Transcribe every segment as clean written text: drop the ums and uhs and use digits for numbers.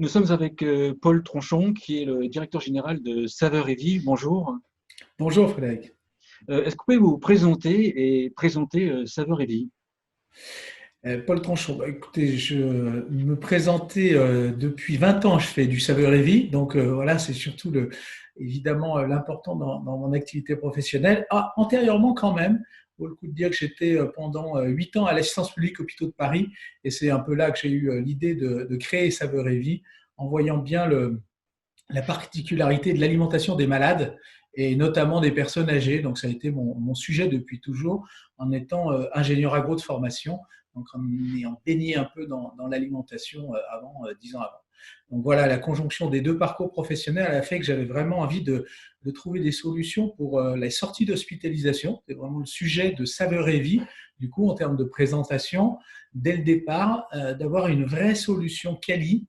Nous sommes avec Paul Tronchon, qui est le directeur général de Saveurs et Vie. Bonjour. Bonjour Frédéric. Est-ce que vous pouvez vous présenter et présenter Saveurs et Vie? Paul Tronchon, écoutez, je me présentais depuis 20 ans, je fais du saveur et vie, donc voilà, c'est surtout évidemment l'important dans mon activité professionnelle. Ah, antérieurement quand même, vaut le coup de dire que j'étais pendant 8 ans à l'assistance publique Hôpitaux de Paris, et c'est un peu là que j'ai eu l'idée de créer Saveur et Vie, en voyant bien la particularité de l'alimentation des malades et notamment des personnes âgées. Donc, ça a été mon sujet depuis toujours en étant ingénieur agro de formation, donc en ayant baigné un peu dans l'alimentation avant, 10 ans avant. Donc voilà, la conjonction des deux parcours professionnels a fait que j'avais vraiment envie de trouver des solutions pour les sorties d'hospitalisation. C'est vraiment le sujet de Saveur et Vie, du coup, en termes de présentation, dès le départ, d'avoir une vraie solution quali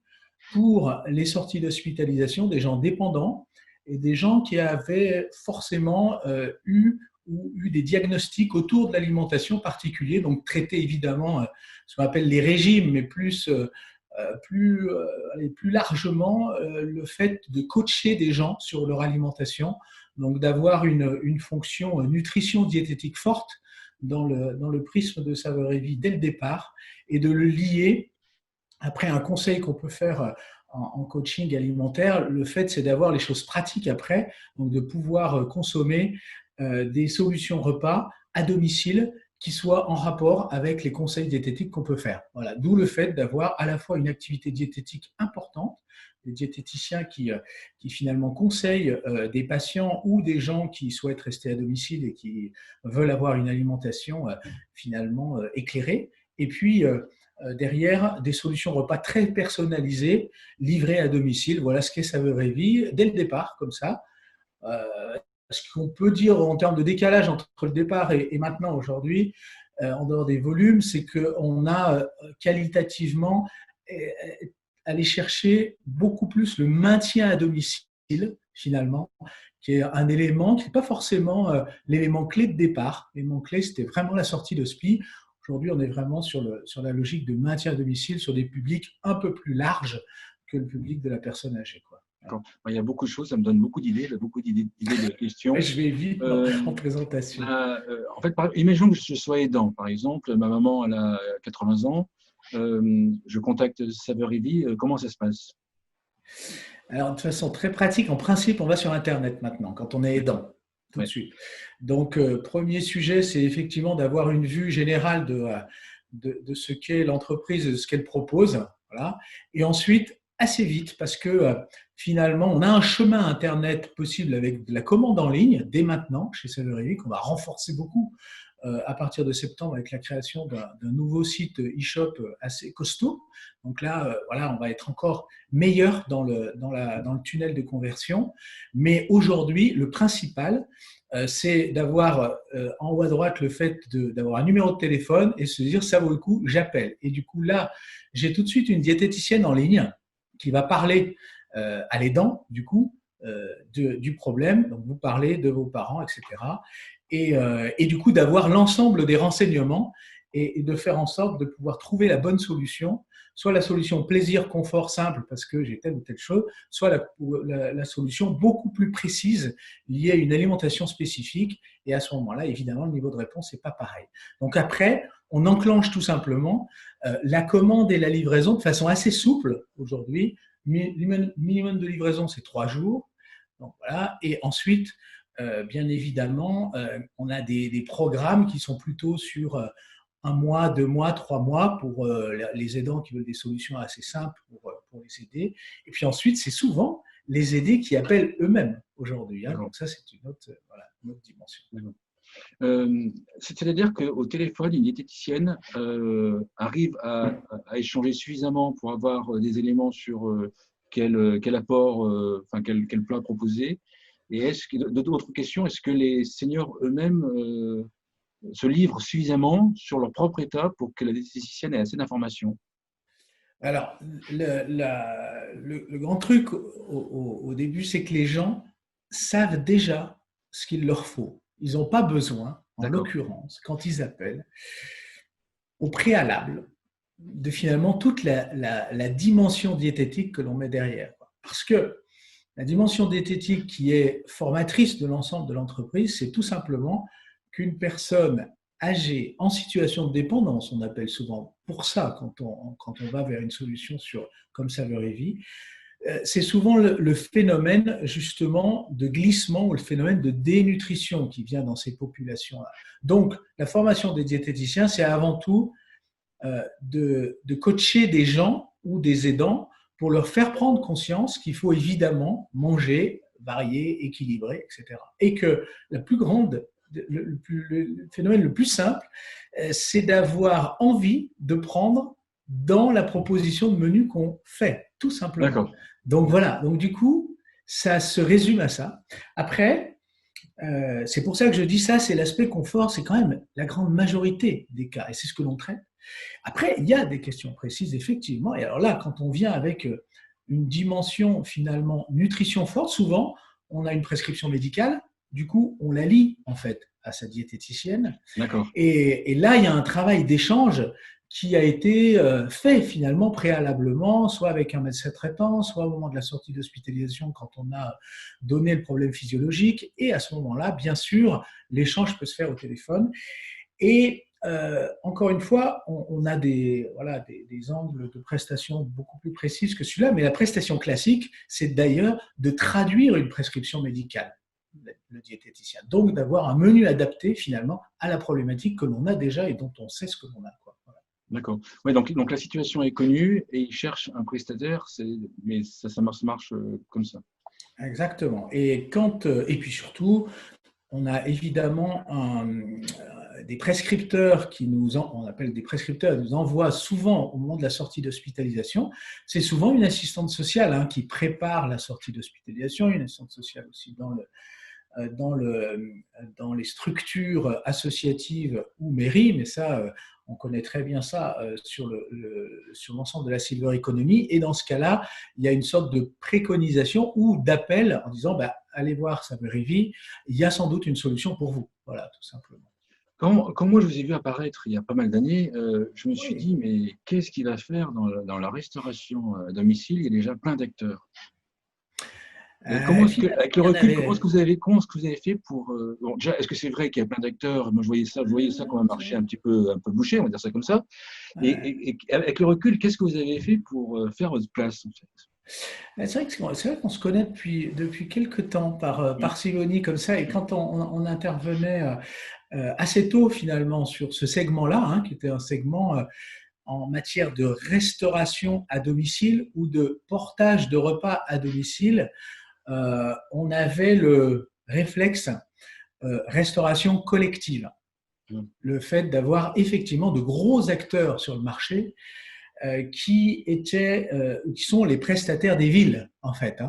pour les sorties d'hospitalisation des gens dépendants et des gens qui avaient forcément eu des diagnostics autour de l'alimentation particuliers, donc traiter évidemment ce qu'on appelle les régimes, mais plus largement le fait de coacher des gens sur leur alimentation, donc d'avoir une fonction nutrition diététique forte dans le prisme de Saveur et Vie dès le départ et de le lier. Après, un conseil qu'on peut faire en coaching alimentaire, le fait, c'est d'avoir les choses pratiques après, donc de pouvoir consommer des solutions repas à domicile qui soient en rapport avec les conseils diététiques qu'on peut faire. Voilà. D'où le fait d'avoir à la fois une activité diététique importante, des diététiciens qui finalement conseillent des patients ou des gens qui souhaitent rester à domicile et qui veulent avoir une alimentation finalement éclairée. Et puis, derrière, des solutions repas très personnalisées, livrées à domicile. Voilà ce qu'est Saveur et Vie, dès le départ, comme ça. Ce qu'on peut dire en termes de décalage entre le départ et maintenant, aujourd'hui, en dehors des volumes, c'est qu'on a qualitativement allé chercher beaucoup plus le maintien à domicile, finalement, qui est un élément qui n'est pas forcément l'élément clé de départ. L'élément clé, c'était vraiment la sortie d'hospi. Aujourd'hui, on est vraiment sur la logique de maintien à domicile sur des publics un peu plus larges que le public de la personne âgée, quoi. D'accord. Il y a beaucoup de choses, ça me donne beaucoup d'idées, beaucoup d'idées de questions. Je vais vite en présentation. En fait, imaginons que je sois aidant, par exemple, ma maman elle a 80 ans, je contacte Saveurs et Vie, comment ça se passe? Alors, de façon très pratique, en principe, on va sur Internet maintenant, quand on est aidant, tout de Ouais. suite. Donc, premier sujet, c'est effectivement d'avoir une vue générale de ce qu'est l'entreprise, de ce qu'elle propose. Voilà. Et ensuite, assez vite, parce que finalement, on a un chemin Internet possible avec de la commande en ligne, dès maintenant, chez Saveur et Vie, qu'on va renforcer beaucoup à partir de septembre avec la création d'un nouveau site e-shop assez costaud. Donc là, voilà, on va être encore meilleur dans le tunnel de conversion. Mais aujourd'hui, le principal, c'est d'avoir en haut à droite le fait d'avoir un numéro de téléphone et se dire ça vaut le coup, j'appelle. Et du coup, là, j'ai tout de suite une diététicienne en ligne qui va parler à l'aidant, du coup, du problème. Donc, vous parlez de vos parents, etc. Et du coup, d'avoir l'ensemble des renseignements et de faire en sorte de pouvoir trouver la bonne solution, soit la solution plaisir, confort, simple, parce que j'ai telle ou telle chose, soit la solution beaucoup plus précise liée à une alimentation spécifique. Et à ce moment-là, évidemment, le niveau de réponse n'est pas pareil. Donc après, on enclenche tout simplement la commande et la livraison de façon assez souple aujourd'hui. Minimum de livraison, c'est 3 jours. Donc voilà. Et ensuite, bien évidemment, on a des programmes qui sont plutôt sur 1 mois, 2 mois, 3 mois pour les aidants qui veulent des solutions assez simples pour les aider. Et puis ensuite, c'est souvent les aidés qui appellent eux-mêmes aujourd'hui. Hein. Donc ça, c'est voilà, une autre dimension. C'est-à-dire qu'au téléphone, une diététicienne arrive à échanger suffisamment pour avoir des éléments sur quel apport, enfin quel plat proposer. Et est-ce que, d'autres questions, est-ce que les seniors eux-mêmes se livrent suffisamment sur leur propre état pour que la diététicienne ait assez d'informations? Alors, le grand truc au début, c'est que les gens savent déjà ce qu'il leur faut. Ils n'ont pas besoin, en D'accord. l'occurrence, quand ils appellent, au préalable, finalement toute la dimension diététique que l'on met derrière. Parce que la dimension diététique qui est formatrice de l'ensemble de l'entreprise, c'est tout simplement qu'une personne âgée en situation de dépendance, on appelle souvent pour ça quand on va vers une solution comme Saveur-et-Vie, c'est souvent le phénomène justement de glissement ou le phénomène de dénutrition qui vient dans ces populations-là. Donc, la formation des diététiciens, c'est avant tout de coacher des gens ou des aidants pour leur faire prendre conscience qu'il faut évidemment manger, varié, équilibré, etc. Et que le phénomène le plus simple, c'est d'avoir envie de prendre dans la proposition de menu qu'on fait, tout simplement. D'accord. Donc voilà, donc du coup, ça se résume à ça. Après, c'est pour ça que je dis ça, c'est l'aspect confort, c'est quand même la grande majorité des cas, et c'est ce que l'on traite. Après, il y a des questions précises, effectivement, et alors là, quand on vient avec une dimension finalement nutrition forte, souvent, on a une prescription médicale, du coup, on la lie en fait à sa diététicienne. D'accord. Et là, il y a un travail d'échange qui a été fait finalement préalablement, soit avec un médecin traitant, soit au moment de la sortie d'hospitalisation quand on a donné le problème physiologique. Et à ce moment-là, bien sûr, l'échange peut se faire au téléphone. Et encore une fois, on a des angles de prestation beaucoup plus précises que celui-là, mais la prestation classique, c'est d'ailleurs de traduire une prescription médicale, le diététicien. Donc d'avoir un menu adapté finalement à la problématique que l'on a déjà et dont on sait ce que l'on a. Voilà. D'accord. Ouais, donc la situation est connue et ils cherchent un prestataire, mais ça marche comme ça. Exactement. Et puis surtout, on a évidemment des prescripteurs on appelle des prescripteurs, nous envoient souvent au moment de la sortie d'hospitalisation. C'est souvent une assistante sociale qui prépare la sortie d'hospitalisation, une assistante sociale aussi dans les structures associatives ou mairies, mais ça, on connaît très bien ça sur l'ensemble de la silver economy. Et dans ce cas-là, il y a une sorte de préconisation ou d'appel en disant allez voir Saveur-et-Vie, il y a sans doute une solution pour vous. Voilà, tout simplement. Quand moi je vous ai vu apparaître il y a pas mal d'années, je me suis Oui. dit, mais qu'est-ce qu'il va faire dans la restauration à domicile? Il y a déjà plein d'acteurs. Avec le recul, comment est-ce que vous avez fait pour bon, déjà, est-ce que c'est vrai qu'il y a plein d'acteurs? Moi, je voyais ça comme un marché un peu bouché, on va dire ça comme ça. Et avec le recul, qu'est-ce que vous avez fait pour faire votre place, en fait? C'est vrai qu'on se connaît depuis quelques temps par parcimonie comme ça, et quand on intervenait assez tôt finalement sur ce segment-là, qui était un segment en matière de restauration à domicile ou de portage de repas à domicile, on avait le réflexe restauration collective. Le fait d'avoir effectivement de gros acteurs sur le marché qui sont les prestataires des villes, en fait.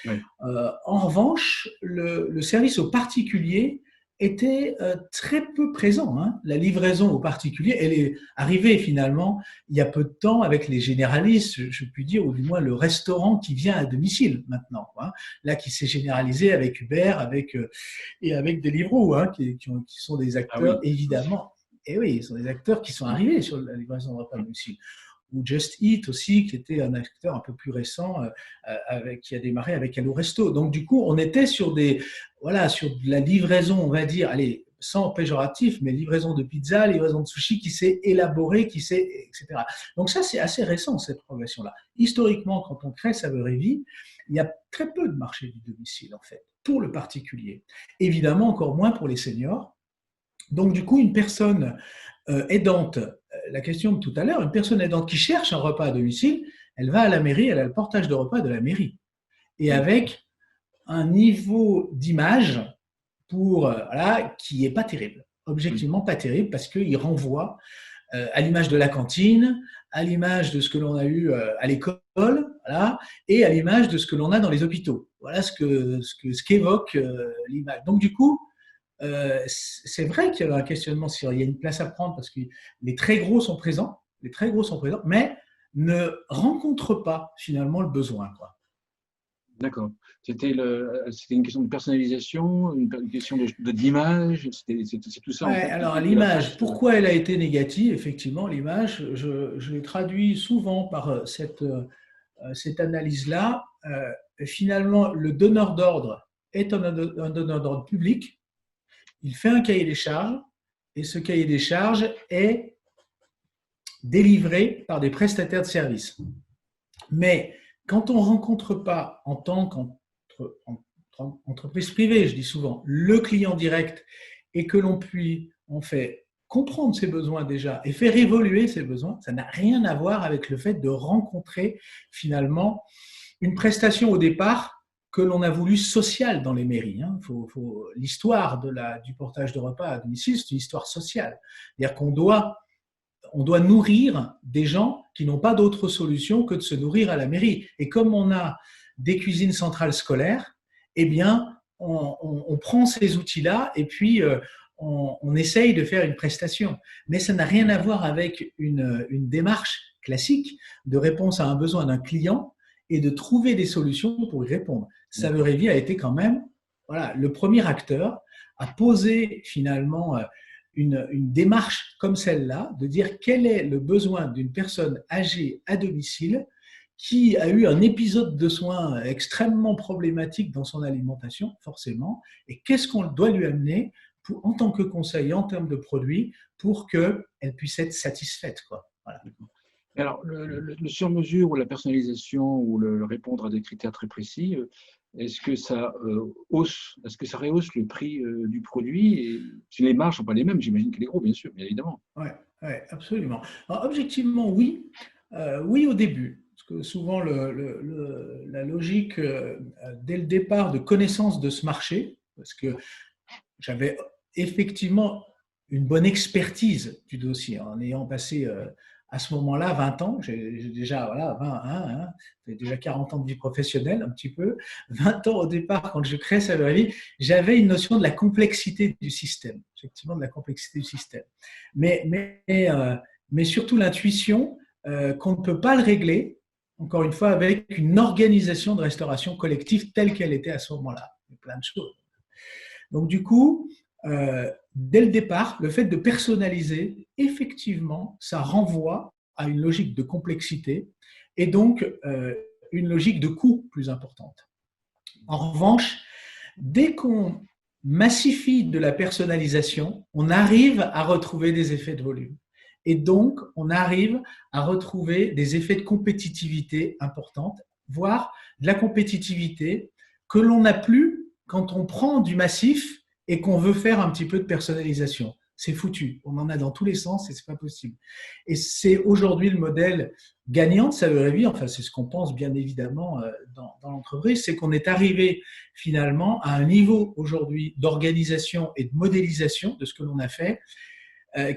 Oui. En revanche, le service aux particuliers était très peu présent. La livraison aux particuliers, elle est arrivée finalement il y a peu de temps avec les généralistes, je puis dire, ou du moins le restaurant qui vient à domicile maintenant. Là, qui s'est généralisé avec Uber et avec Deliveroo, qui sont des acteurs, évidemment. Et oui, ils sont des acteurs qui sont arrivés sur la livraison de repas à domicile. Ou Just Eat aussi, qui était un acteur un peu plus récent, qui a démarré avec Hello Resto. Donc du coup, on était sur de la livraison, on va dire, allez, sans péjoratif, mais livraison de pizza, livraison de sushi qui s'est élaborée, etc. Donc ça, c'est assez récent, cette progression-là. Historiquement, quand on crée Saveur-et-Vie, il y a très peu de marché du domicile, en fait, pour le particulier. Évidemment, encore moins pour les seniors. Donc du coup, une personne aidante, la question de tout à l'heure, une personne aidante qui cherche un repas à domicile, elle va à la mairie, elle a le portage de repas de la mairie. Et avec un niveau d'image qui n'est pas terrible, objectivement pas terrible, parce qu'il renvoie à l'image de la cantine, à l'image de ce que l'on a eu à l'école, et à l'image de ce que l'on a dans les hôpitaux. Voilà ce qu'évoque l'image. Donc du coup, c'est vrai qu'il y a un questionnement sur il y a une place à prendre parce que les très gros sont présents, mais ne rencontrent pas finalement le besoin. D'accord. C'était une question de personnalisation, une question d'image, c'est tout ça Ouais, en fait qui alors fait la l'image, force. pourquoi elle a été négative? Effectivement, l'image, je l'ai traduit souvent par cette analyse-là. Finalement, le donneur d'ordre est un donneur d'ordre public. Il fait un cahier des charges et ce cahier des charges est délivré par des prestataires de services. Mais quand on ne rencontre pas en tant qu'entreprise privée, je dis souvent, le client direct et que l'on puisse en fait comprendre ses besoins déjà et faire évoluer ses besoins, ça n'a rien à voir avec le fait de rencontrer finalement une prestation au départ que l'on a voulu sociale dans les mairies. L'histoire du portage de repas à domicile, c'est une histoire sociale. C'est-à-dire on doit nourrir des gens qui n'ont pas d'autre solution que de se nourrir à la mairie. Et comme on a des cuisines centrales scolaires, eh bien, on prend ces outils-là et puis on essaye de faire une prestation. Mais ça n'a rien à voir avec une démarche classique de réponse à un besoin d'un client et de trouver des solutions pour y répondre. Saveur-et-Vie a été quand même le premier acteur à poser finalement une démarche comme celle-là, de dire quel est le besoin d'une personne âgée à domicile qui a eu un épisode de soins extrêmement problématique dans son alimentation, forcément, et qu'est-ce qu'on doit lui amener en tant que conseil en termes de produits pour qu'elle puisse être satisfaite, quoi. Voilà. Alors, le sur-mesure ou la personnalisation ou le répondre à des critères très précis, est-ce que ça rehausse le prix du produit et, si les marges ne sont pas les mêmes, j'imagine que les gros, bien sûr, bien évidemment. Oui, ouais, absolument. Alors, objectivement, oui. Oui au début. Parce que souvent, la logique, dès le départ, de connaissance de ce marché, parce que j'avais effectivement une bonne expertise du dossier, en ayant passé à ce moment-là 20 ans, j'ai déjà, voilà, 20, j'ai déjà 40 ans de vie professionnelle, un petit peu, 20 ans au départ, quand je crée Saveur-et-Vie, j'avais une notion de la complexité du système, effectivement de la complexité du système. Mais surtout l'intuition qu'on ne peut pas le régler, encore une fois, avec une organisation de restauration collective telle qu'elle était à ce moment-là. Il y a plein de choses. Donc du coup, dès le départ, le fait de personnaliser, effectivement, ça renvoie à une logique de complexité et donc une logique de coût plus importante. En revanche, dès qu'on massifie de la personnalisation, on arrive à retrouver des effets de volume. Et donc, on arrive à retrouver des effets de compétitivité importantes, voire de la compétitivité que l'on n'a plus quand on prend du massif et qu'on veut faire un petit peu de personnalisation. C'est foutu. On en a dans tous les sens et c'est pas possible. Et c'est aujourd'hui le modèle gagnant de Saveur-et-Vie, enfin c'est ce qu'on pense bien évidemment dans l'entreprise, c'est qu'on est arrivé finalement à un niveau aujourd'hui d'organisation et de modélisation de ce que l'on a fait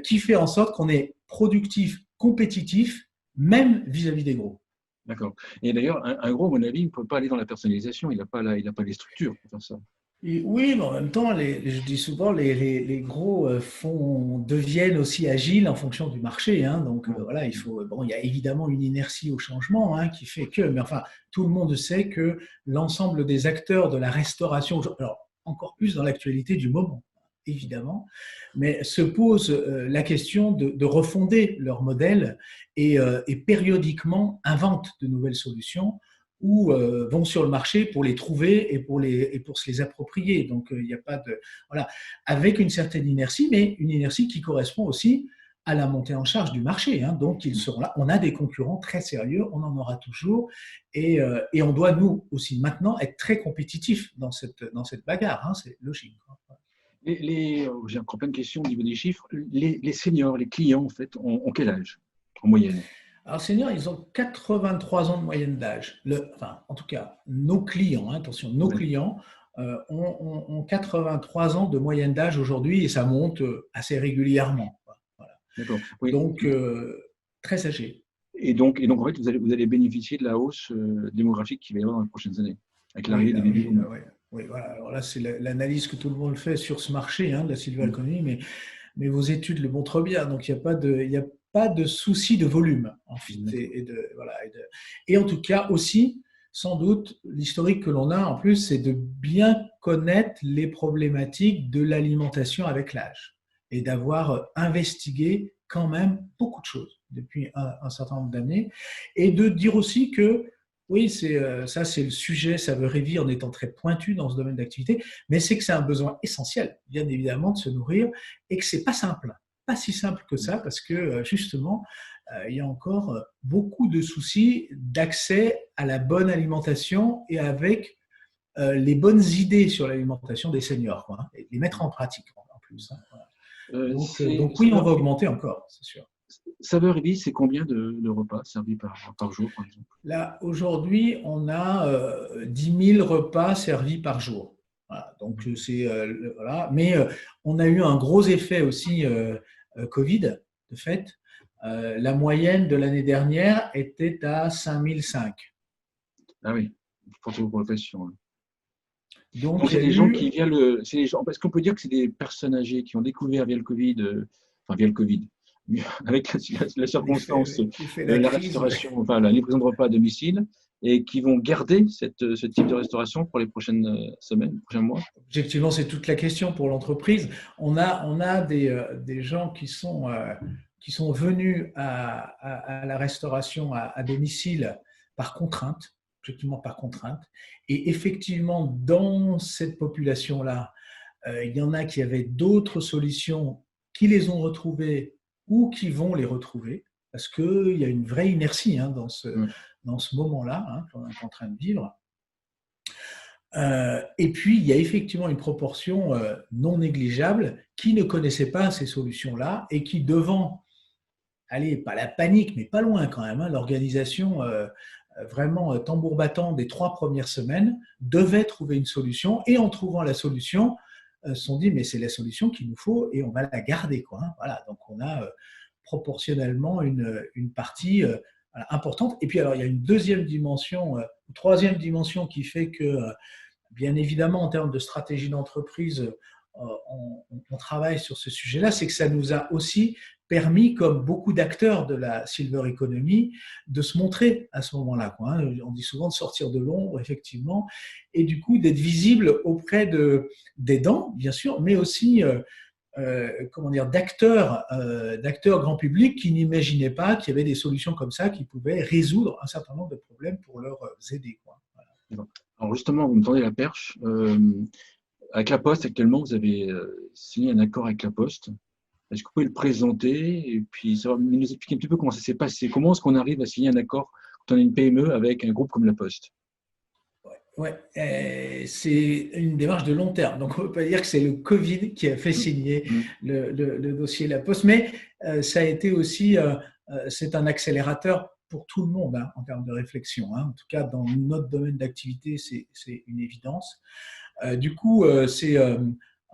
qui fait en sorte qu'on est productif, compétitif, même vis-à-vis des gros. D'accord. Et d'ailleurs, un gros, à mon avis, ne peut pas aller dans la personnalisation, il n'a pas les structures pour faire ça. Et oui, mais en même temps, je dis souvent, les gros deviennent aussi agiles en fonction du marché. Donc voilà, il y a évidemment une inertie au changement qui fait que, mais enfin, tout le monde sait que l'ensemble des acteurs de la restauration, alors encore plus dans l'actualité du moment, évidemment, mais se pose la question de refonder leur modèle et périodiquement inventent de nouvelles solutions ou vont sur le marché pour les trouver et pour se les approprier. Donc, il n'y a pas de... Voilà, avec une certaine inertie, mais une inertie qui correspond aussi à la montée en charge du marché. Donc, ils seront là. On a des concurrents très sérieux, on en aura toujours. Et on doit, nous aussi, maintenant, être très compétitifs dans cette bagarre. C'est logique. J'ai encore plein de questions au niveau des chiffres. Les seniors, les clients, en fait, ont quel âge en moyenne? Alors, seniors, ils ont 83 ans de moyenne d'âge. Enfin, en tout cas, nos clients, attention, nos clients ont 83 ans de moyenne d'âge aujourd'hui et ça monte assez régulièrement. Voilà. D'accord. Oui. Donc, très âgés. Et donc, en fait, vous allez bénéficier de la hausse démographique qui va y avoir dans les prochaines années, avec l'arrivée des baby boomers. Oui, voilà. Alors là, c'est l'analyse que tout le monde fait sur ce marché de la sylvo-alcoolémie, mais vos études le montrent bien. Donc, il n'y a pas de souci de volume, en fait. Et en tout cas, aussi, sans doute, l'historique que l'on a en plus, c'est de bien connaître les problématiques de l'alimentation avec l'âge et d'avoir investigué quand même beaucoup de choses depuis un certain nombre d'années et de dire aussi que oui, ça c'est le sujet Saveur et Vie en étant très pointu dans ce domaine d'activité, mais c'est que c'est un besoin essentiel, bien évidemment, de se nourrir et que c'est pas simple, pas si simple que ça parce que justement, il y a encore beaucoup de soucis d'accès à la bonne alimentation et avec les bonnes idées sur l'alimentation des seniors, quoi, hein, et les mettre en pratique en plus. Hein, voilà. Donc oui, on va augmenter encore, c'est sûr. Saveur et Vie, c'est combien de repas servis par jour, par exemple? Là, aujourd'hui, on a 10 000 repas servis par jour. Voilà, donc c'est voilà. Mais on a eu un gros effet aussi Covid, de fait. La moyenne de l'année dernière était à 5 500. Ah oui, pour toute profession. Donc Donc, il y c'est a des gens eu. qui, c'est des gens, parce qu'on peut dire que c'est des personnes âgées qui ont découvert via le Covid, enfin via le Covid, avec la circonstance, L'effet de la la crise, ouais. restauration, enfin la livraison de repas à domicile, et qui vont garder ce type de restauration pour les prochaines semaines, les prochains mois. Objectivement, c'est toute la question pour l'entreprise. On a des gens qui sont venus à la restauration à domicile par contrainte, objectivement par contrainte. Et effectivement, dans cette population-là, il y en a qui avaient d'autres solutions, qui les ont retrouvées ou qui vont les retrouver, parce qu'il y a une vraie inertie hein, dans ce moment-là hein, qu'on est en train de vivre. Et puis, il y a effectivement une proportion non négligeable qui ne connaissait pas ces solutions-là et qui, devant, allez, pas la panique, mais pas loin quand même, hein, l'organisation vraiment tambour battant des 3 premières semaines, devait trouver une solution et en trouvant la solution, se sont dit, mais c'est la solution qu'il nous faut et on va la garder. Quoi, hein. Voilà, donc on a proportionnellement une partie voilà, importante. Et puis, alors, il y a une deuxième dimension, une troisième dimension qui fait que bien évidemment, en termes de stratégie d'entreprise, on travaille sur ce sujet-là, c'est que ça nous a aussi permis, comme beaucoup d'acteurs de la silver economy, de se montrer à ce moment-là. On dit souvent de sortir de l'ombre, effectivement, et du coup d'être visible auprès d'aidants, bien sûr, mais aussi comment dire, d'acteurs grand public qui n'imaginaient pas qu'il y avait des solutions comme ça qui pouvaient résoudre un certain nombre de problèmes pour leur aider. Voilà. Alors justement, vous me tendez la perche. Avec la Poste, actuellement, vous avez signé un accord avec la Poste. Est-ce que vous pouvez le présenter et puis nous expliquer un petit peu comment ça s'est passé? Comment est-ce qu'on arrive à signer un accord quand on a une PME avec un groupe comme la Poste? Ouais, c'est une démarche de long terme. Donc, on ne peut pas dire que c'est le Covid qui a fait signer le dossier La Poste, mais ça a été aussi, c'est un accélérateur pour tout le monde hein, en termes de réflexion. Hein. En tout cas, dans notre domaine d'activité, c'est une évidence. Du coup, c'est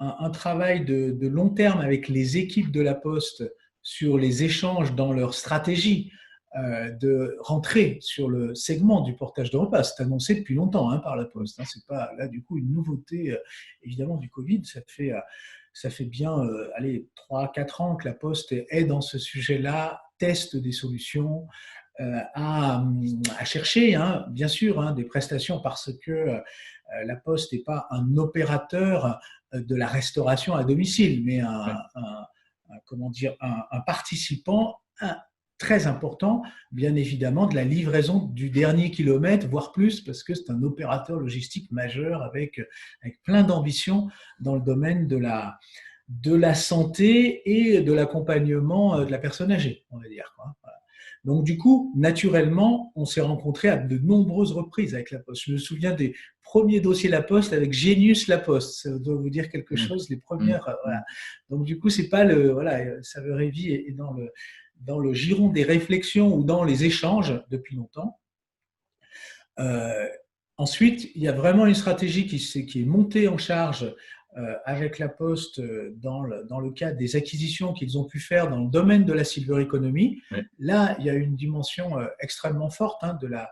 un travail de long terme avec les équipes de La Poste sur les échanges dans leur stratégie de rentrer sur le segment du portage de repas. C'est annoncé depuis longtemps hein, par La Poste. Hein. C'est pas là du coup une nouveauté évidemment du Covid. Ça fait bien allez 3-4 ans que La Poste est dans ce sujet-là, teste des solutions. À chercher, hein, bien sûr, hein, des prestations parce que la Poste n'est pas un opérateur de la restauration à domicile, mais comment dire, un participant très important, bien évidemment, de la livraison du dernier kilomètre, voire plus, parce que c'est un opérateur logistique majeur avec plein d'ambitions dans le domaine de la santé et de l'accompagnement de la personne âgée, on va dire. Quoi. Voilà. Donc, du coup, naturellement, on s'est rencontrés à de nombreuses reprises avec La Poste. Je me souviens des premiers dossiers La Poste avec Génius La Poste. Ça doit vous dire quelque chose, les premières. Voilà. Donc, du coup, c'est pas le. Voilà, Saveur-et-Vie est dans le giron des réflexions ou dans les échanges depuis longtemps. Ensuite, il y a vraiment une stratégie qui est montée en charge avec La Poste dans le cadre des acquisitions qu'ils ont pu faire dans le domaine de la silver economy. Oui. Là, il y a une dimension extrêmement forte hein, de la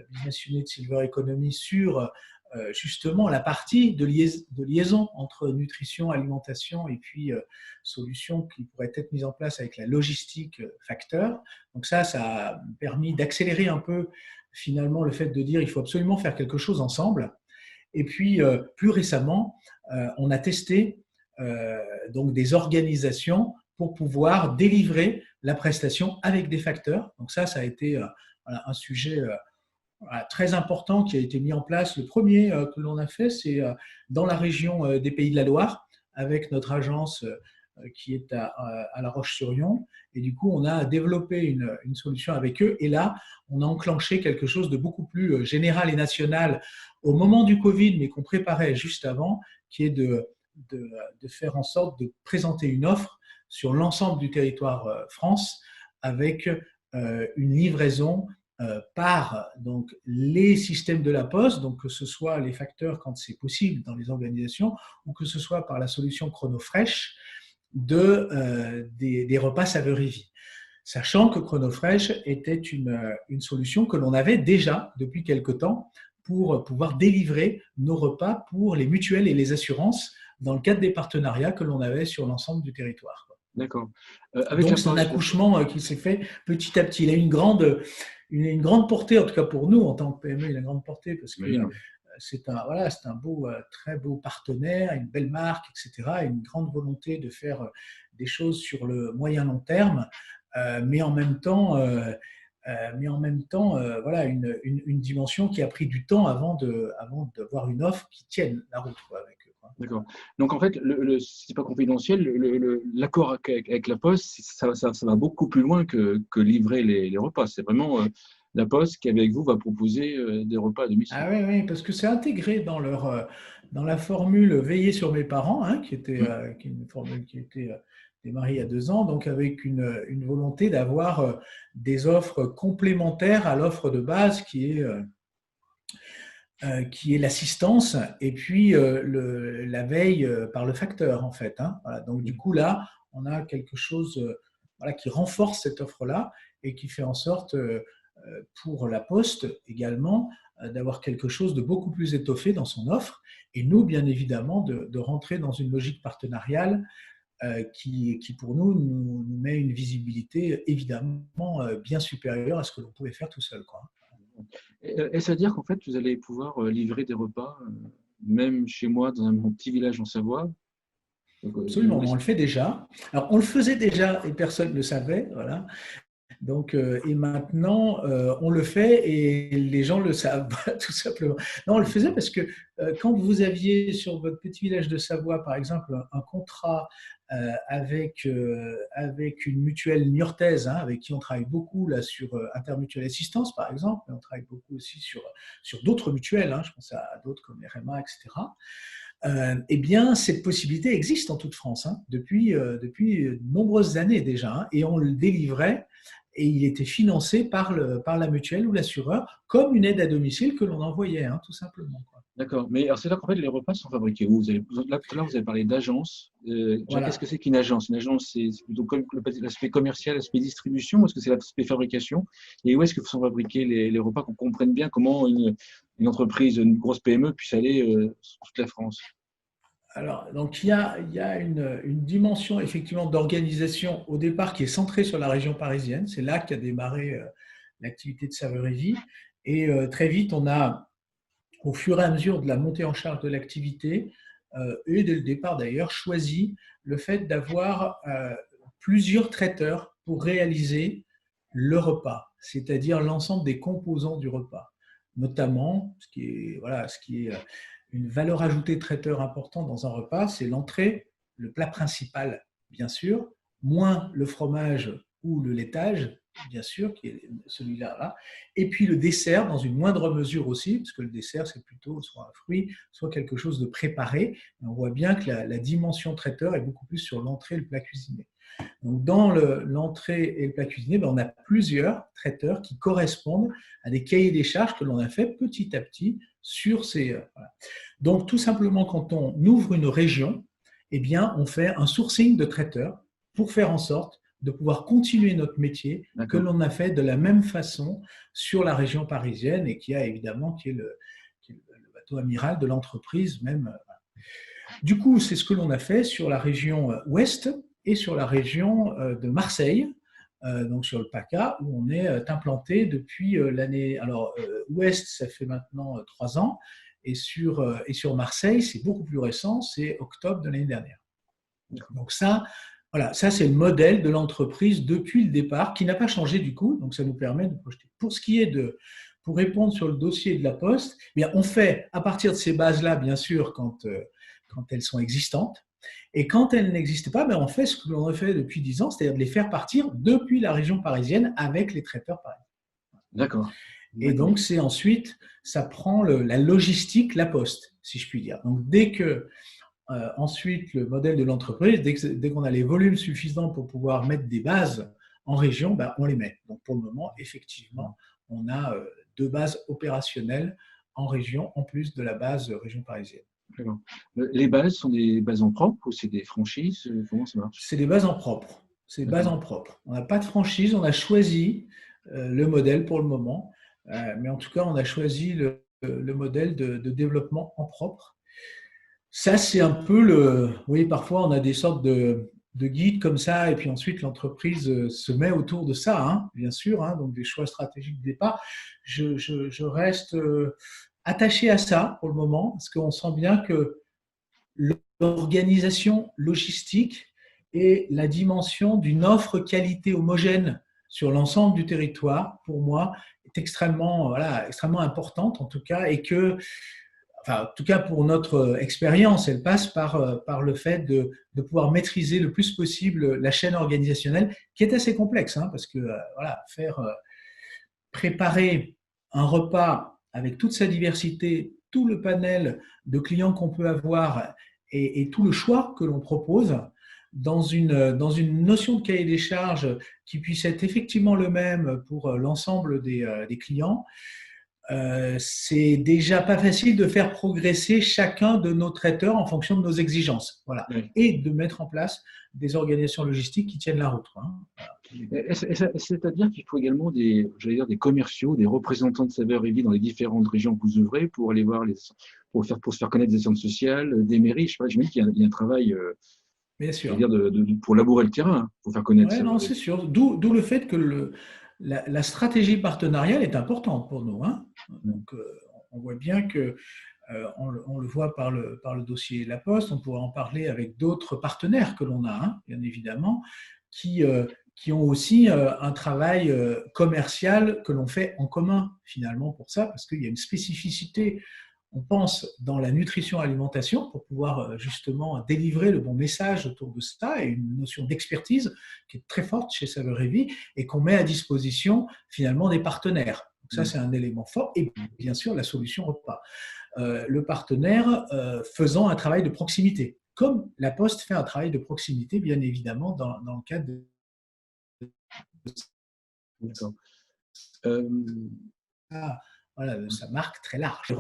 business unit silver economy sur justement la partie de liaison entre nutrition, alimentation et puis solutions qui pourraient être mises en place avec la logistique facteur. Donc ça a permis d'accélérer un peu finalement le fait de dire il faut absolument faire quelque chose ensemble. Et puis, plus récemment, on a testé donc des organisations pour pouvoir délivrer la prestation avec des facteurs. Donc ça a été un sujet très important qui a été mis en place. Le premier que l'on a fait, c'est dans la région des Pays de la Loire, avec notre agence qui est à La Roche-sur-Yon. Et du coup, on a développé une solution avec eux. Et là, on a enclenché quelque chose de beaucoup plus général et national au moment du Covid, mais qu'on préparait juste avant, qui est de faire en sorte de présenter une offre sur l'ensemble du territoire France avec une livraison par donc, les systèmes de la Poste, donc que ce soit les facteurs quand c'est possible dans les organisations, ou que ce soit par la solution ChronoFresh des repas Saveurs Vie. Sachant que ChronoFresh était une solution que l'on avait déjà depuis quelque temps pour pouvoir délivrer nos repas pour les mutuelles et les assurances dans le cadre des partenariats que l'on avait sur l'ensemble du territoire. D'accord. Donc, c'est un accouchement qui s'est fait petit à petit. Il a une grande portée, en tout cas pour nous, en tant que PME, il a une grande portée parce que c'est un beau, très beau partenaire, une belle marque, etc. Une grande volonté de faire des choses sur le moyen-long terme, mais en même temps, voilà, une dimension qui a pris du temps avant d'avoir une offre qui tienne la route avec eux. D'accord. Donc en fait, si c'est pas confidentiel, l'accord avec la Poste, ça va beaucoup plus loin que livrer les repas. C'est vraiment la Poste qui, avec vous, va proposer des repas à domicile. Ah oui, parce que c'est intégré dans la formule Veiller sur mes parents, hein, qui est une formule qui était démarrée il y a 2 ans, donc avec une volonté d'avoir des offres complémentaires à l'offre de base qui est l'assistance et puis la veille par le facteur, en fait. Hein. Voilà. Donc, du coup, là, on a quelque chose qui renforce cette offre-là et qui fait en sorte, pour la Poste également, d'avoir quelque chose de beaucoup plus étoffé dans son offre. Et nous, bien évidemment, de rentrer dans une logique partenariale qui pour nous met une visibilité évidemment bien supérieure à ce que l'on pouvait faire tout seul, quoi. Est-ce à dire qu'en fait, vous allez pouvoir livrer des repas, même chez moi, dans mon petit village en Savoie? Donc, Absolument, on le fait déjà. Alors, on le faisait déjà et personne ne le savait, voilà. Donc, et maintenant, on le fait et les gens le savent, tout simplement. Non, on le faisait parce que quand vous aviez sur votre petit village de Savoie, par exemple, un contrat avec une mutuelle niortaise, hein, avec qui on travaille beaucoup là, sur Intermutuelle Assistance, par exemple, mais on travaille beaucoup aussi sur d'autres mutuelles, hein, je pense à d'autres comme RMA, etc. Eh bien, cette possibilité existe en toute France, hein, depuis de nombreuses années déjà, hein, et on le délivrait et il était financé par la mutuelle ou l'assureur comme une aide à domicile que l'on envoyait, hein, tout simplement. D'accord. Mais alors, c'est là qu'en fait, les repas sont fabriqués où? Là, tout à l'heure, vous avez parlé d'agence. Voilà. Qu'est-ce que c'est qu'une agence? Une agence, c'est plutôt comme l'aspect commercial, l'aspect distribution, ou est-ce que c'est l'aspect fabrication? Et où est-ce que sont fabriqués les repas, qu'on comprenne bien comment une entreprise, une grosse PME puisse aller sur toute la France? Alors, donc il y a une dimension effectivement d'organisation au départ qui est centrée sur la région parisienne. C'est là qu'a démarré l'activité de Saveurs et Vie. Et très vite, on a, au fur et à mesure de la montée en charge de l'activité, et dès le départ d'ailleurs, choisi le fait d'avoir plusieurs traiteurs pour réaliser le repas, c'est-à-dire l'ensemble des composants du repas, notamment ce qui est une valeur ajoutée traiteur important dans un repas, c'est l'entrée, le plat principal, bien sûr, moins le fromage ou le laitage, bien sûr, qui est celui-là, là. Et puis le dessert, dans une moindre mesure aussi, parce que le dessert, c'est plutôt soit un fruit, soit quelque chose de préparé. Mais on voit bien que la dimension traiteur est beaucoup plus sur l'entrée et le plat cuisiné. Donc, dans l'entrée et le plat cuisiné, on a plusieurs traiteurs qui correspondent à des cahiers des charges que l'on a fait petit à petit sur ces. Voilà. Donc, tout simplement, quand on ouvre une région, eh bien, on fait un sourcing de traiteurs pour faire en sorte de pouvoir continuer notre métier que l'on a fait de la même façon sur la région parisienne et qui est le bateau amiral de l'entreprise même. Du coup, c'est ce que l'on a fait sur la région ouest et sur la région de Marseille, donc sur le PACA, où on est implanté depuis l'année. Alors, Ouest, ça fait maintenant 3 ans, et sur Marseille, c'est beaucoup plus récent, c'est octobre de l'année dernière. Donc ça, voilà, ça c'est le modèle de l'entreprise depuis le départ, qui n'a pas changé du coup, donc ça nous permet de projeter. Pour ce qui est pour répondre sur le dossier de la Poste, eh bien, on fait à partir de ces bases-là, bien sûr, quand elles sont existantes. Et quand elles n'existent pas, ben on fait ce que l'on a fait depuis 10 ans, c'est-à-dire de les faire partir depuis la région parisienne avec les traiteurs parisiens. D'accord. Et donc, c'est ensuite, ça prend la logistique, la Poste, si je puis dire. Donc, dès que ensuite, le modèle de l'entreprise, dès qu'on a les volumes suffisants pour pouvoir mettre des bases en région, ben, on les met. Donc, pour le moment, effectivement, on a 2 bases opérationnelles en région, en plus de la base région parisienne. Les bases sont des bases en propre ou c'est des franchises? Comment ça marche? C'est des bases en propre. C'est des bases en propre. On n'a pas de franchise, on a choisi le modèle pour le moment, mais en tout cas, on a choisi le modèle de développement en propre. Ça, c'est un peu oui, parfois, on a des sortes de guides comme ça, et puis ensuite, l'entreprise se met autour de ça, hein, bien sûr, hein, donc des choix stratégiques de départ. Je reste attaché à ça pour le moment, parce qu'on sent bien que l'organisation logistique et la dimension d'une offre qualité homogène sur l'ensemble du territoire, pour moi, est extrêmement importante en tout cas, et que, enfin, en tout cas pour notre expérience, elle passe par le fait de pouvoir maîtriser le plus possible la chaîne organisationnelle, qui est assez complexe, hein, parce que préparer un repas avec toute sa diversité, tout le panel de clients qu'on peut avoir et tout le choix que l'on propose dans une notion de cahier des charges qui puisse être effectivement le même pour l'ensemble des clients, c'est déjà pas facile de faire progresser chacun de nos traiteurs en fonction de nos exigences. Voilà. Oui. Et de mettre en place des organisations logistiques qui tiennent la route. Hein. Voilà. C'est-à-dire qu'il faut également des commerciaux, des représentants de Saveurs et Vie dans les différentes régions que vous ouvrez pour aller voir pour se faire connaître des centres sociales, des mairies. Je me dis qu'il y a un travail. Bien sûr. Pour labourer le terrain, pour faire connaître. Ouais, non, c'est sûr. D'où le fait que la stratégie partenariale est importante pour nous. Hein. Donc, on voit bien que on le voit par le dossier La Poste. On pourrait en parler avec d'autres partenaires que l'on a, hein, bien évidemment, qui ont aussi un travail commercial que l'on fait en commun finalement pour ça, parce qu'il y a une spécificité. On pense dans la nutrition-alimentation pour pouvoir justement délivrer le bon message autour de ça, et une notion d'expertise qui est très forte chez Saveurs et Vie et qu'on met à disposition finalement des partenaires. Donc ça, c'est un élément fort. Et bien sûr, la solution repas. Le partenaire faisant un travail de proximité, comme La Poste fait un travail de proximité, bien évidemment, dans le cadre de... D'accord. Voilà, sa marque très large.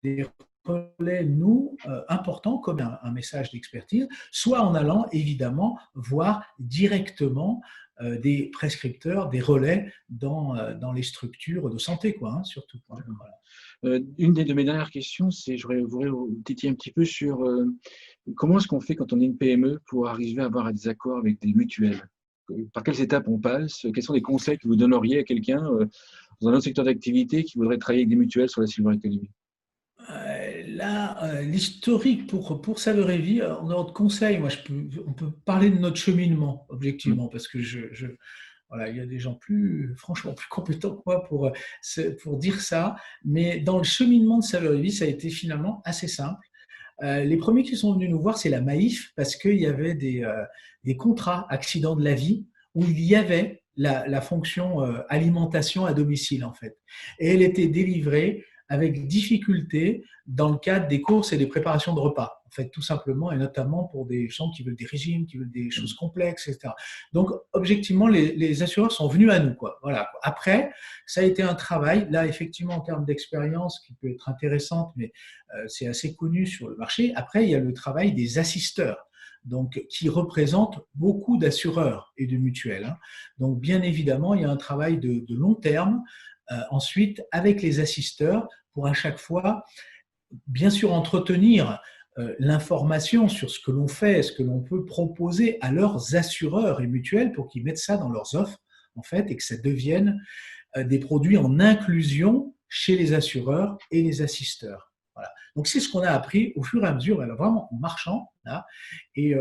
Des relais, nous, importants, comme un message d'expertise, soit en allant, évidemment, voir directement des prescripteurs, des relais dans les structures de santé, quoi, hein, surtout. Voilà. Une de mes dernières questions, c'est, je voudrais vous titiller un petit peu sur comment est-ce qu'on fait quand on est une PME pour arriver à avoir des accords avec des mutuelles? Par quelles étapes on passe? Quels sont les conseils que vous donneriez à quelqu'un dans un autre secteur d'activité qui voudrait travailler avec des mutuelles sur la Silver Economy? Là, l'historique pour Saveurs et Vie, en dehors de conseils, on peut parler de notre cheminement, objectivement, parce que voilà, il y a des gens franchement plus compétents que moi pour dire ça, mais dans le cheminement de Saveurs et Vie, ça a été finalement assez simple. Les premiers qui sont venus nous voir, c'est la Maïf, parce qu'il y avait des contrats accidents de la vie où il y avait la fonction alimentation à domicile, en fait. Et elle était délivrée avec difficulté dans le cadre des courses et des préparations de repas, en fait, tout simplement, et notamment pour des gens qui veulent des régimes, qui veulent des choses complexes, etc. Donc, objectivement, les assureurs sont venus à nous, quoi. Voilà. Après, ça a été un travail, là, effectivement, en termes d'expérience, qui peut être intéressante, mais c'est assez connu sur le marché. Après, il y a le travail des assisteurs, donc, qui représentent beaucoup d'assureurs et de mutuelles. Hein. Donc, bien évidemment, il y a un travail de long terme, ensuite, avec les assisteurs, pour à chaque fois, bien sûr, entretenir l'information sur ce que l'on fait, ce que l'on peut proposer à leurs assureurs et mutuelles pour qu'ils mettent ça dans leurs offres, en fait, et que ça devienne des produits en inclusion chez les assureurs et les assisteurs. Voilà. Donc, c'est ce qu'on a appris au fur et à mesure, alors vraiment en marchant, là, et,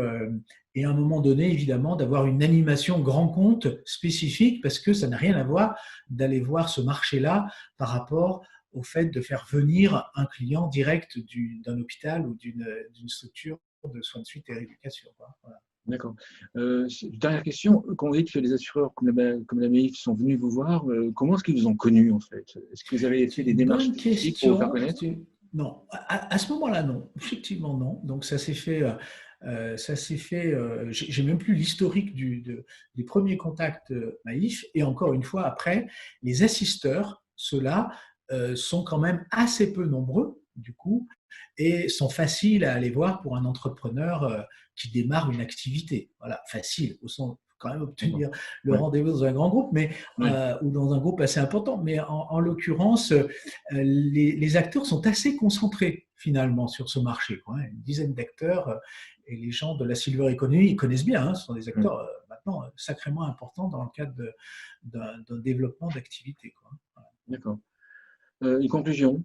et à un moment donné, évidemment, d'avoir une animation grand compte spécifique, parce que ça n'a rien à voir d'aller voir ce marché-là par rapport au fait de faire venir un client direct d'un hôpital ou d'une structure de soins de suite et rééducation. Voilà. D'accord. Dernière question, quand vous dites que les assureurs comme la MAIF sont venus vous voir, comment est-ce qu'ils vous ont connu en fait? Est-ce que vous avez fait des démarches Bonne spécifiques pour vous faire question. connaître? Non, à ce moment-là, non. Effectivement, non. Donc, ça s'est fait. J'ai même plus l'historique des premiers contacts Maïf. Et encore une fois, après, les assisteurs, ceux-là, sont quand même assez peu nombreux, du coup, et sont faciles à aller voir pour un entrepreneur qui démarre une activité. Voilà, facile, au sens quand même obtenir le Ouais. rendez-vous dans un grand groupe, mais ou dans un groupe assez important. Mais en l'occurrence, les acteurs sont assez concentrés finalement sur ce marché, quoi, hein, une dizaine d'acteurs, et les gens de la silver economy, ils connaissent bien, hein, ce sont des acteurs maintenant sacrément importants dans le cadre d'un développement d'activité. Voilà. D'accord. Une conclusion?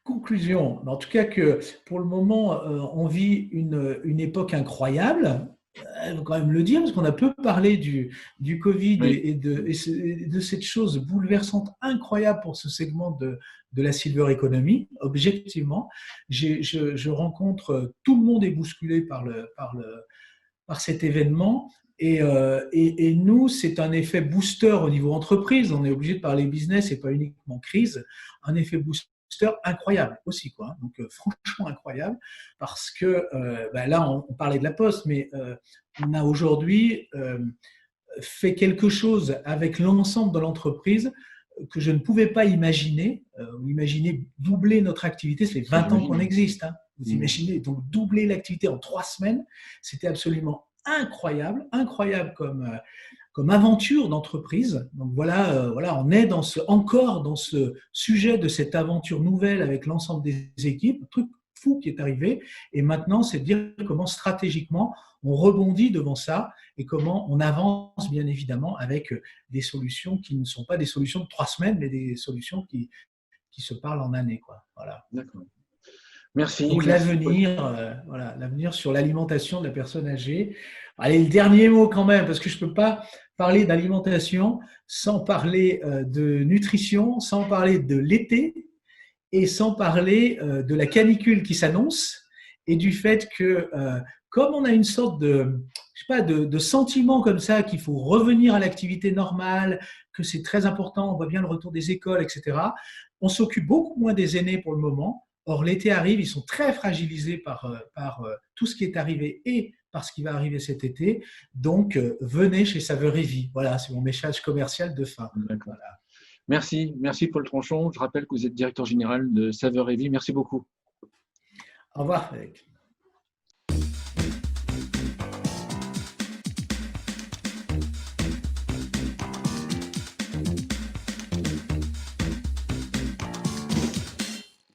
Conclusion, en tout cas que pour le moment, on vit une époque incroyable. Il faut quand même le dire, parce qu'on a peu parlé du Covid Oui. et de cette chose bouleversante, incroyable pour ce segment de la silver economy. Objectivement, je rencontre, tout le monde est bousculé par cet événement. Et nous, c'est un effet booster au niveau entreprise. On est obligé de parler business et pas uniquement crise. Un effet booster incroyable aussi, quoi. Donc, franchement incroyable, parce que là, on parlait de la Poste, mais on a aujourd'hui fait quelque chose avec l'ensemble de l'entreprise que je ne pouvais pas imaginer. Imaginer doubler notre activité, ça fait 20 ans qu'on existe. Hein. Vous imaginez, donc doubler l'activité en 3 semaines, c'était absolument incroyable, incroyable comme aventure d'entreprise. Donc voilà, on est encore dans ce sujet de cette aventure nouvelle avec l'ensemble des équipes, un truc fou qui est arrivé. Et maintenant, c'est de dire comment stratégiquement on rebondit devant ça et comment on avance bien évidemment avec des solutions qui ne sont pas des solutions de 3 semaines, mais des solutions qui se parlent en années, quoi. Voilà. D'accord. Merci. Donc Merci. l'avenir sur l'alimentation de la personne âgée. Allez, le dernier mot quand même, parce que je ne peux pas parler d'alimentation sans parler de nutrition, sans parler de l'été et sans parler de la canicule qui s'annonce et du fait que comme on a une sorte de sentiment comme ça qu'il faut revenir à l'activité normale, que c'est très important, on voit bien le retour des écoles, etc. On s'occupe beaucoup moins des aînés pour le moment. Or, l'été arrive, ils sont très fragilisés par tout ce qui est arrivé et par ce qui va arriver cet été. Donc, venez chez Saveur et Vie. Voilà, c'est mon message commercial de fin. Voilà. Merci Paul Tranchon. Je rappelle que vous êtes directeur général de Saveur et Vie. Merci beaucoup. Au revoir, Frédéric.